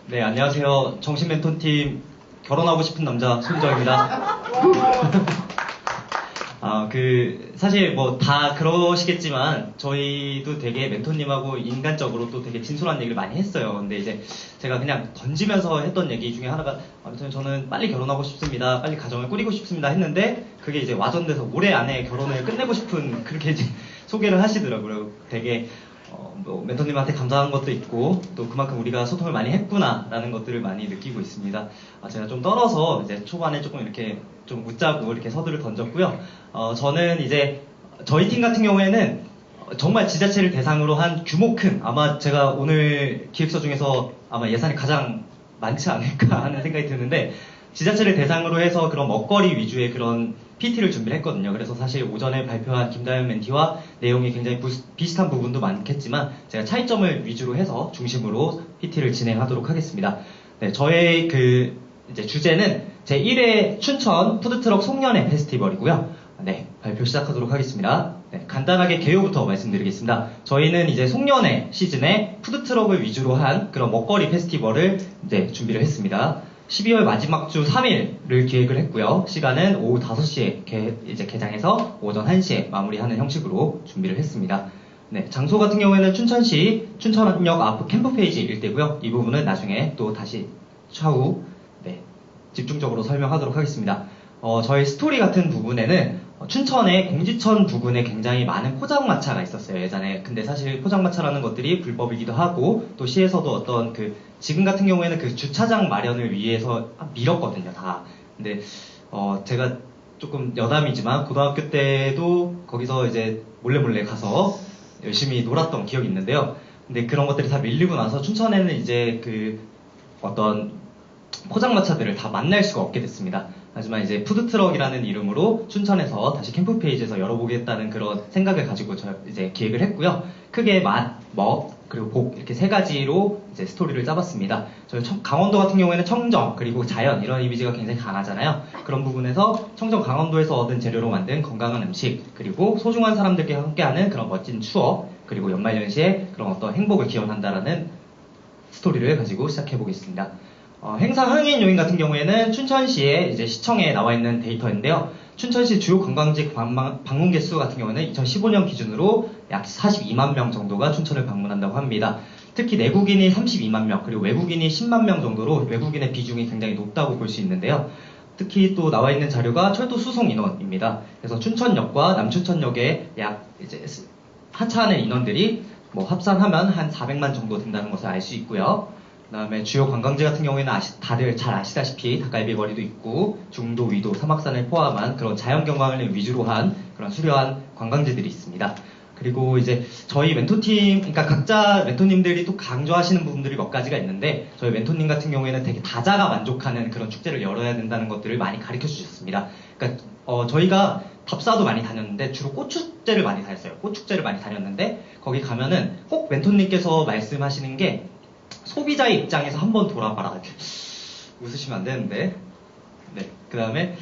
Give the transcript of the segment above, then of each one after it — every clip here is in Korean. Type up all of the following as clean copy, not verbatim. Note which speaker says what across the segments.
Speaker 1: 네, 안녕하세요. 정신멘토팀 결혼하고 싶은 남자 손정입니다. 사실 뭐 다 그러시겠지만, 저희도 되게 멘토님하고 인간적으로 또 되게 진솔한 얘기를 많이 했어요. 근데 이제 제가 그냥 던지면서 했던 얘기 중에 하나가, 아무튼 저는 빨리 결혼하고 싶습니다. 빨리 가정을 꾸리고 싶습니다. 했는데, 그게 이제 와전돼서 올해 안에 결혼을 끝내고 싶은, 그렇게 이제 소개를 하시더라고요. 되게, 뭐 멘토님한테 감사한 것도 있고 또 그만큼 우리가 소통을 많이 했구나라는 것들을 많이 느끼고 있습니다. 제가 좀 떨어서 이제 초반에 조금 이렇게 좀 웃자고 이렇게 서두를 던졌고요. 저는 이제 저희 팀 같은 경우에는 정말 지자체를 대상으로 한 규모 큰, 아마 제가 오늘 기획서 중에서 아마 예산이 가장 많지 않을까 하는 생각이 드는데, 지자체를 대상으로 해서 그런 먹거리 위주의 그런 PT를 준비를 했거든요. 그래서 사실 오전에 발표한 김다현 멘티와 내용이 굉장히 비슷한 부분도 많겠지만, 제가 차이점을 위주로 해서 중심으로 PT를 진행하도록 하겠습니다. 네, 저의 이제 주제는 제1회 춘천 푸드트럭 송년회 페스티벌이고요. 네, 발표 시작하도록 하겠습니다. 네, 간단하게 개요부터 말씀드리겠습니다. 저희는 이제 송년회 시즌에 푸드트럭을 위주로 한 그런 먹거리 페스티벌을 이제 준비를 했습니다. 12월 마지막 주 3일을 기획을 했고요. 시간은 오후 5시에 이제 개장해서 오전 1시에 마무리하는 형식으로 준비를 했습니다. 네, 장소 같은 경우에는 춘천시 춘천역 앞 캠프페이지 일대고요. 이 부분은 나중에 또 다시 차후 집중적으로 설명하도록 하겠습니다. 저희 스토리 같은 부분에는 춘천의 공지천 부근에 굉장히 많은 포장마차가 있었어요, 예전에. 근데 사실 포장마차라는 것들이 불법이기도 하고, 또 시에서도 어떤 지금 같은 경우에는 그 주차장 마련을 위해서 밀었거든요, 다. 근데, 제가 조금 여담이지만, 고등학교 때도 거기서 이제 몰래 가서 열심히 놀았던 기억이 있는데요. 근데 그런 것들이 다 밀리고 나서 춘천에는 이제 어떤 포장마차들을 다 만날 수가 없게 됐습니다. 하지만 이제 푸드트럭이라는 이름으로 춘천에서 다시 캠프페이지에서 열어보겠다는 그런 생각을 가지고 이제 기획을 했고요. 크게 맛, 먹, 그리고 복 이렇게 세 가지로 이제 스토리를 짜봤습니다. 저희 강원도 같은 경우에는 청정 그리고 자연 이런 이미지가 굉장히 강하잖아요. 그런 부분에서 청정 강원도에서 얻은 재료로 만든 건강한 음식, 그리고 소중한 사람들께 함께하는 그런 멋진 추억, 그리고 연말연시에 그런 어떤 행복을 기원한다라는 스토리를 가지고 시작해보겠습니다. 행사 흥인 요인 같은 경우에는 춘천시의 이제 시청에 나와 있는 데이터인데요. 춘천시 주요 관광지 방문 개수 같은 경우는 2015년 기준으로 약 42만 명 정도가 춘천을 방문한다고 합니다. 특히 내국인이 32만 명, 그리고 외국인이 10만 명 정도로 외국인의 비중이 굉장히 높다고 볼 수 있는데요. 특히 또 나와 있는 자료가 철도 수송 인원입니다. 그래서 춘천역과 남춘천역에 약 이제 하차하는 인원들이 뭐 합산하면 한 400만 정도 된다는 것을 알 수 있고요. 그 다음에 주요 관광지 같은 경우에는 다들 잘 아시다시피 닭갈비 거리도 있고 중도, 위도, 사막산을 포함한 그런 자연경관을 위주로 한 그런 수려한 관광지들이 있습니다. 그리고 이제 저희 멘토팀, 그러니까 각자 멘토님들이 또 강조하시는 부분들이 몇 가지가 있는데, 저희 멘토님 같은 경우에는 되게 다자가 만족하는 그런 축제를 열어야 된다는 것들을 많이 가르쳐 주셨습니다. 그러니까 저희가 답사도 많이 다녔는데 주로 꽃축제를 많이 다녔어요. 꽃축제를 많이 다녔는데 거기 가면은 꼭 멘토님께서 말씀하시는 게 소비자의 입장에서 한번 돌아봐라. 웃으시면 안 되는데. 네. 그 다음에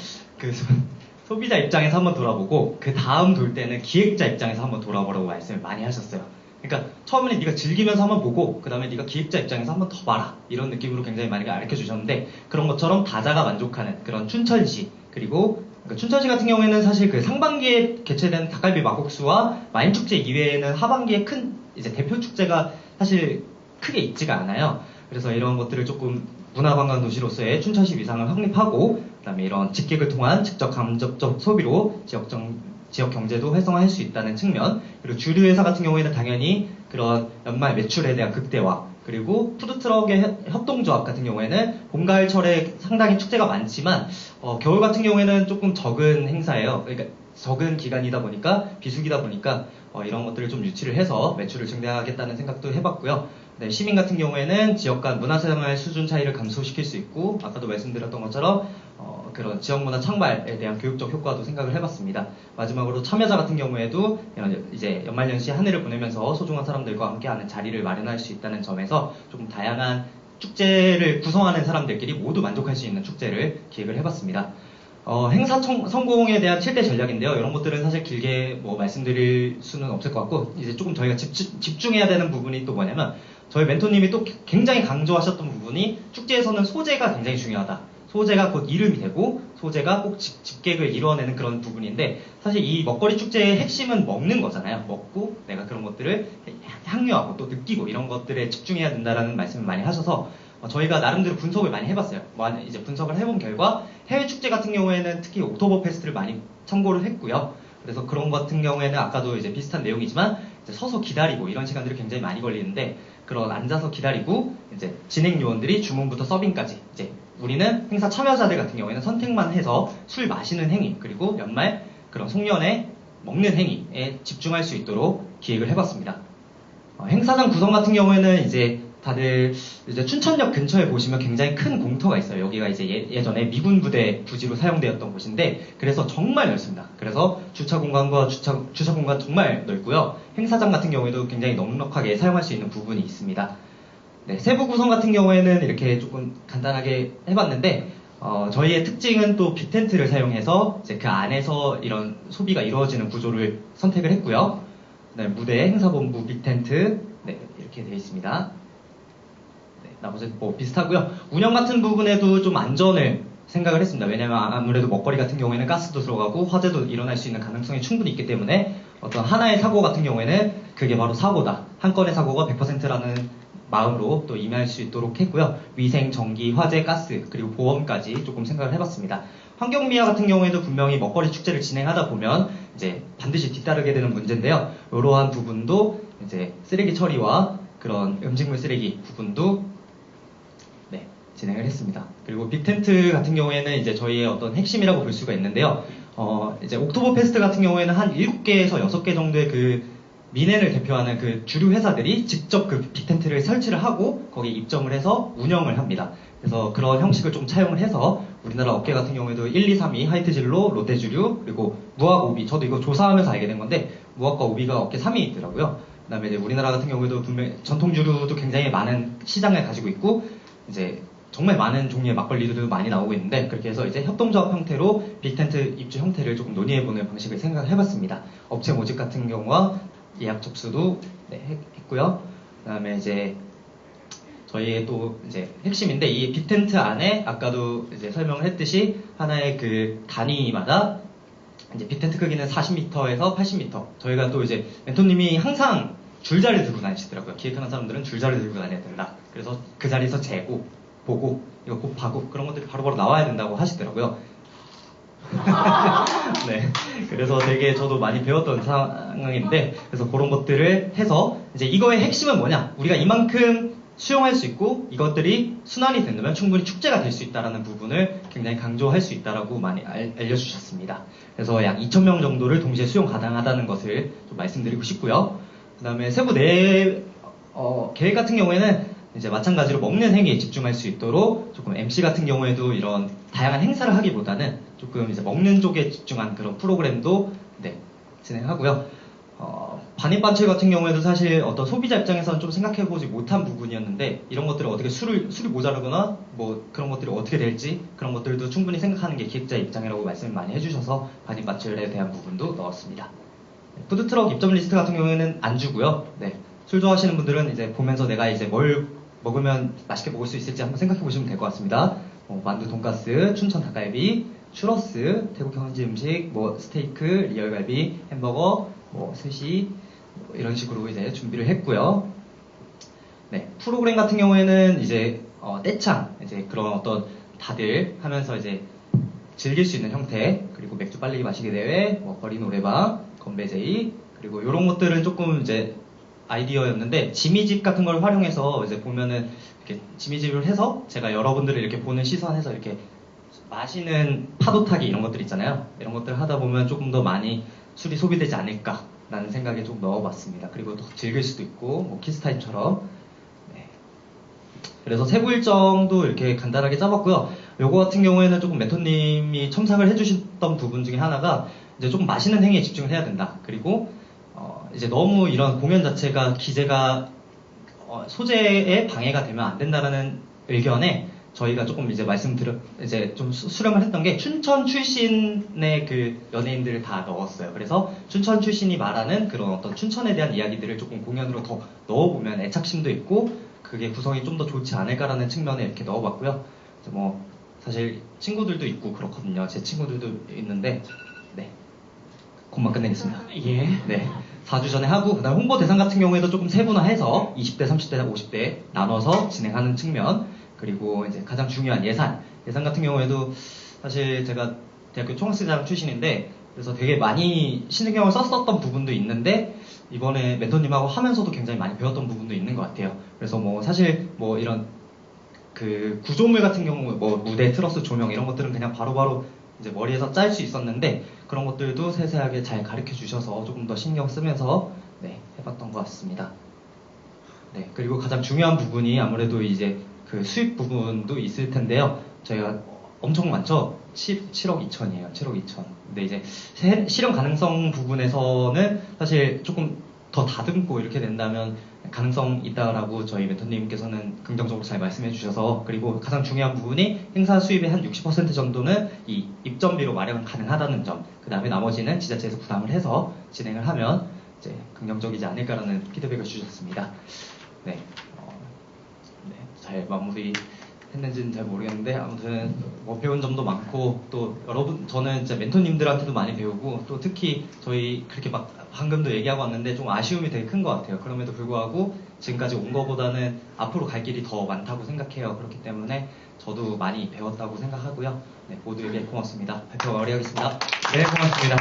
Speaker 1: 소비자 입장에서 한번 돌아보고 그 다음 돌 때는 기획자 입장에서 한번 돌아보라고 말씀을 많이 하셨어요. 그러니까 처음에는 네가 즐기면서 한번 보고 그 다음에 네가 기획자 입장에서 한번 더 봐라. 이런 느낌으로 굉장히 많이 가르쳐 주셨는데, 그런 것처럼 다자가 만족하는 그런 춘천시, 그리고 춘천시 같은 경우에는 사실 상반기에 개최된 닭갈비 막국수와 와인축제 이외에는 하반기에 큰 이제 대표 축제가 사실 크게 있지가 않아요. 그래서 이런 것들을 조금 문화관광 도시로서의 춘천시 위상을 확립하고, 그다음에 이런 직객을 통한 직접 간접적 소비로 지역 경제도 활성화할 수 있다는 측면, 그리고 주류 회사 같은 경우에는 당연히 그런 연말 매출에 대한 극대화, 그리고 푸드트럭의 협동조합 같은 경우에는 봄, 가을철에 상당히 축제가 많지만 겨울 같은 경우에는 조금 적은 행사예요. 그러니까 적은 기간이다 보니까, 비수기다 보니까 이런 것들을 좀 유치를 해서 매출을 증대하겠다는 생각도 해봤고요. 네, 시민 같은 경우에는 지역 간 문화생활 수준 차이를 감소시킬 수 있고, 아까도 말씀드렸던 것처럼 그런 지역문화 창발에 대한 교육적 효과도 생각을 해봤습니다. 마지막으로 참여자 같은 경우에도 이제 연말연시 한 해를 보내면서 소중한 사람들과 함께하는 자리를 마련할 수 있다는 점에서 조금 다양한 축제를 구성하는 사람들끼리 모두 만족할 수 있는 축제를 기획을 해봤습니다. 행사 성공에 대한 7대 전략인데요. 이런 것들은 사실 길게 뭐 말씀드릴 수는 없을 것 같고, 이제 조금 저희가 집중해야 되는 부분이 또 뭐냐면, 저희 멘토님이 또 굉장히 강조하셨던 부분이 축제에서는 소재가 굉장히 중요하다. 소재가 곧 이름이 되고, 소재가 꼭 집객을 이루어내는 그런 부분인데, 사실 이 먹거리 축제의 핵심은 먹는 거잖아요. 먹고 내가 그런 것들을 향유하고 또 느끼고 이런 것들에 집중해야 된다라는 말씀을 많이 하셔서, 저희가 나름대로 분석을 많이 해봤어요. 이제 분석을 해본 결과 해외 축제 같은 경우에는 특히 옥토버 페스트를 많이 참고를 했고요. 그래서 그런 것 같은 경우에는 아까도 이제 비슷한 내용이지만 이제 서서 기다리고 이런 시간들이 굉장히 많이 걸리는데, 그런 앉아서 기다리고 이제 진행 요원들이 주문부터 서빙까지, 이제 우리는 행사 참여자들 같은 경우에는 선택만 해서 술 마시는 행위, 그리고 연말 그런 송년회 먹는 행위에 집중할 수 있도록 기획을 해봤습니다. 행사장 구성 같은 경우에는 이제 다들 이제 춘천역 근처에 보시면 굉장히 큰 공터가 있어요. 여기가 이제 예전에 미군 부대 부지로 사용되었던 곳인데, 그래서 정말 넓습니다. 그래서 주차 공간과 주차 공간 정말 넓고요. 행사장 같은 경우에도 굉장히 넉넉하게 사용할 수 있는 부분이 있습니다. 네, 세부 구성 같은 경우에는 이렇게 조금 간단하게 해봤는데, 저희의 특징은 또 빅텐트를 사용해서 이제 그 안에서 이런 소비가 이루어지는 구조를 선택을 했고요. 네, 무대, 행사본부, 빅텐트, 네, 이렇게 되어 있습니다. 나머지 뭐 비슷하고요. 운영 같은 부분에도 좀 안전을 생각을 했습니다. 왜냐면 아무래도 먹거리 같은 경우에는 가스도 들어가고 화재도 일어날 수 있는 가능성이 충분히 있기 때문에, 어떤 하나의 사고 같은 경우에는 그게 바로 사고다, 한 건의 사고가 100%라는 마음으로 또 임할 수 있도록 했고요. 위생, 전기, 화재, 가스, 그리고 보험까지 조금 생각을 해봤습니다. 환경미화 같은 경우에도 분명히 먹거리 축제를 진행하다 보면 이제 반드시 뒤따르게 되는 문제인데요. 이러한 부분도 이제 쓰레기 처리와 그런 음식물 쓰레기 부분도 진행을 했습니다. 그리고 빅텐트 같은 경우에는 이제 저희의 어떤 핵심이라고 볼 수가 있는데요. 이제 옥토버 페스트 같은 경우에는 한 7개에서 6개 정도의 그 미넨을 대표하는 그 주류 회사들이 직접 그 빅텐트를 설치를 하고 거기에 입점을 해서 운영을 합니다. 그래서 그런 형식을 좀 차용을 해서 우리나라 업계 같은 경우에도 1, 2, 3위 하이트진로, 롯데주류, 그리고 무학 오비, 저도 이거 조사하면서 알게 된 건데 무학과 오비가 업계 3위에 있더라고요. 그 다음에 이제 우리나라 같은 경우에도 분명히 전통주류도 굉장히 많은 시장을 가지고 있고, 이제 정말 많은 종류의 막걸리들도 많이 나오고 있는데, 그렇게 해서 이제 협동조합 형태로 빅텐트 입주 형태를 조금 논의해보는 방식을 생각해봤습니다. 업체 모집 같은 경우와 예약 접수도 했고요. 그 다음에 이제 저희의 또 이제 핵심인데, 이 빅텐트 안에 아까도 이제 설명을 했듯이 하나의 그 단위마다 이제 빅텐트 크기는 40m에서 80m. 저희가 또 이제 멘토님이 항상 줄자를 들고 다니시더라고요. 기획하는 사람들은 줄자를 들고 다녀야 된다. 그래서 그 자리에서 재고 보고 이거 곱하고 그런 것들이 바로바로 나와야 된다고 하시더라고요. 네, 그래서 되게 저도 많이 배웠던 상황인데, 그래서 그런 것들을 해서 이제 이거의 핵심은 뭐냐, 우리가 이만큼 수용할 수 있고 이것들이 순환이 된다면 충분히 축제가 될 수 있다는 부분을 굉장히 강조할 수 있다라고 많이 알려주셨습니다. 그래서 약 2,000명 정도를 동시에 수용 가능하다는 것을 좀 말씀드리고 싶고요. 그 다음에 세부 계획 같은 경우에는 이제 마찬가지로 먹는 행위에 집중할 수 있도록 조금 MC 같은 경우에도 이런 다양한 행사를 하기보다는 조금 이제 먹는 쪽에 집중한 그런 프로그램도 진행하고요. 반입반출 같은 경우에도 사실 어떤 소비자 입장에서는 좀 생각해보지 못한 부분이었는데, 이런 것들을 어떻게 술이 모자르거나 뭐 그런 것들이 어떻게 될지 그런 것들도 충분히 생각하는 게 기획자 입장이라고 말씀을 많이 해주셔서 반입반출에 대한 부분도 넣었습니다. 푸드트럭 입점 리스트 같은 경우에는 안 주고요. 술 좋아하시는 분들은 이제 보면서 내가 이제 뭘 먹으면 맛있게 먹을 수 있을지 한번 생각해 보시면 될 것 같습니다. 만두, 돈가스, 춘천 닭갈비, 추러스, 태국 현지 음식, 뭐 스테이크, 리얼갈비, 햄버거, 뭐 스시, 뭐 이런 식으로 이제 준비를 했고요. 프로그램 같은 경우에는 이제 떼창, 이제 그런 어떤 다들 하면서 이제 즐길 수 있는 형태, 그리고 맥주 빨리 마시기 대회, 거리 노래방, 건배제이, 그리고 이런 것들은 조금 이제 아이디어였는데, 지미집 같은 걸 활용해서 이제 보면은 이렇게 지미집을 해서 제가 여러분들을 이렇게 보는 시선에서 이렇게 마시는 파도 타기 이런 것들 있잖아요. 이런 것들을 하다 보면 조금 더 많이 술이 소비되지 않을까라는 생각에 좀 넣어봤습니다. 그리고 또 즐길 수도 있고, 뭐 키스타임처럼. 그래서 세부 일정도 이렇게 간단하게 짜봤고요. 요거 같은 경우에는 조금 멘토님이 첨삭을 해주셨던 부분 중에 하나가 이제 조금 마시는 행위에 집중을 해야 된다. 그리고 이제 너무 이런 공연 자체가 기재가 소재에 방해가 되면 안 된다는 의견에 저희가 조금 이제 이제 좀 수렴을 했던 게 춘천 출신의 그 연예인들을 다 넣었어요. 그래서 춘천 출신이 말하는 그런 어떤 춘천에 대한 이야기들을 조금 공연으로 더 넣어보면 애착심도 있고 그게 구성이 좀 더 좋지 않을까라는 측면에 이렇게 넣어봤고요. 이제 뭐 사실 친구들도 있고 그렇거든요. 제 친구들도 있는데 네. 곧만 끝내겠습니다.
Speaker 2: 예.
Speaker 1: 네. 4주 전에 하고, 그다음 홍보 대상 같은 경우에도 조금 세분화해서 20대, 30대, 50대 나눠서 진행하는 측면, 그리고 이제 가장 중요한 예산 같은 경우에도 사실 제가 대학교 총학생회장 출신인데, 그래서 되게 많이 신경을 썼었던 부분도 있는데, 이번에 멘토님하고 하면서도 굉장히 많이 배웠던 부분도 있는 것 같아요. 그래서 뭐 사실 뭐 이런 그 구조물 같은 경우, 뭐 무대, 트러스, 조명 이런 것들은 그냥 바로바로 이제 머리에서 짤 수 있었는데 그런 것들도 세세하게 잘 가르쳐 주셔서 조금 더 신경 쓰면서 네, 해봤던 것 같습니다. 네, 그리고 가장 중요한 부분이 아무래도 이제 그 수익 부분도 있을 텐데요. 저희가 엄청 많죠? 7억 2천이에요. 7억 2천. 근데 이제 실현 가능성 부분에서는 사실 조금 더 다듬고 이렇게 된다면 가능성 있다라고 저희 멘토님께서는 긍정적으로 잘 말씀해 주셔서, 그리고 가장 중요한 부분이 행사 수입의 한 60% 정도는 이 입점비로 마련 가능하다는 점, 그 다음에 나머지는 지자체에서 부담을 해서 진행을 하면 이제 긍정적이지 않을까라는 피드백을 주셨습니다. 네, 네, 잘 마무리 했는지는 잘 모르겠는데 아무튼 뭐 배운 점도 많고, 또 여러분, 저는 진짜 멘토님들한테도 많이 배우고, 또 특히 저희 그렇게 막 방금도 얘기하고 왔는데 좀 아쉬움이 되게 큰 것 같아요. 그럼에도 불구하고 지금까지 온 거보다는 앞으로 갈 길이 더 많다고 생각해요. 그렇기 때문에 저도 많이 배웠다고 생각하고요. 네, 모두에게 고맙습니다. 발표 마무리하겠습니다.
Speaker 2: 네, 고맙습니다.